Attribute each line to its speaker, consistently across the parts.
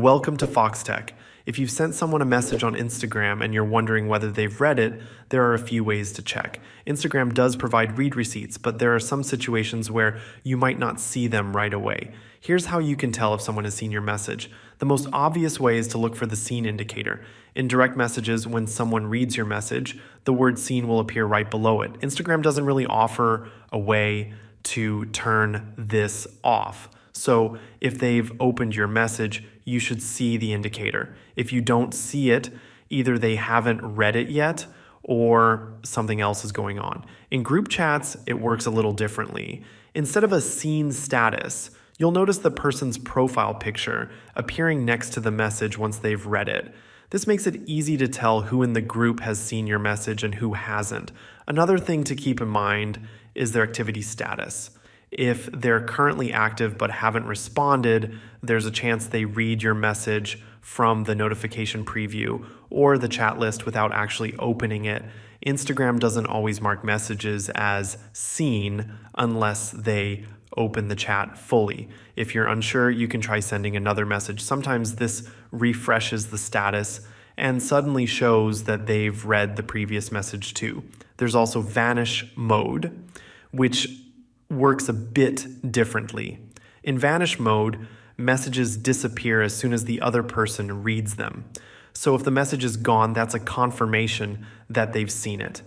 Speaker 1: Welcome to Foxtecc. If you've sent someone a message on Instagram and you're wondering whether they've read it, there are a few ways to check. Instagram does provide read receipts, but there are some situations where you might not see them right away. Here's how you can tell if someone has seen your message. The most obvious way is to look for the seen indicator. In direct messages, when someone reads your message, the word seen will appear right below it. Instagram doesn't really offer a way to turn this off. So if they've opened your message, you should see the indicator. If you don't see it, either they haven't read it yet or something else is going on. In group chats, it works a little differently. Instead of a seen status, you'll notice the person's profile picture appearing next to the message once they've read it. This makes it easy to tell who in the group has seen your message and who hasn't. Another thing to keep in mind is their activity status. If they're currently active but haven't responded, there's a chance they read your message from the notification preview or the chat list without actually opening it. Instagram doesn't always mark messages as seen unless they open the chat fully. If you're unsure, you can try sending another message. Sometimes this refreshes the status and suddenly shows that they've read the previous message too. There's also vanish mode, which works a bit differently. In vanish mode, messages disappear as soon as the other person reads them. So if the message is gone, that's a confirmation that they've seen it.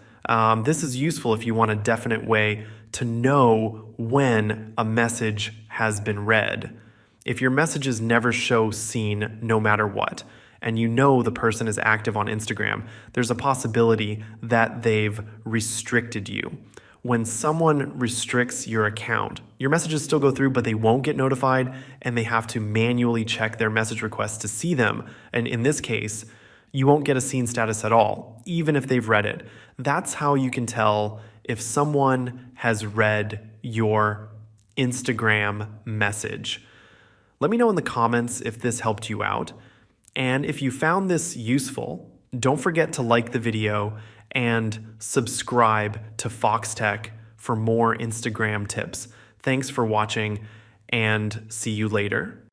Speaker 1: This is useful if you want a definite way to know when a message has been read. If your messages never show seen no matter what, and you know the person is active on Instagram, there's a possibility that they've restricted you. When someone restricts your account, your messages still go through, but they won't get notified and they have to manually check their message requests to see them. And in this case, you won't get a seen status at all, even if they've read it. That's how you can tell if someone has read your Instagram message. Let me know in the comments if this helped you out. And if you found this useful, don't forget to like the video and subscribe to Foxtecc for more Instagram tips. Thanks for watching and see you later.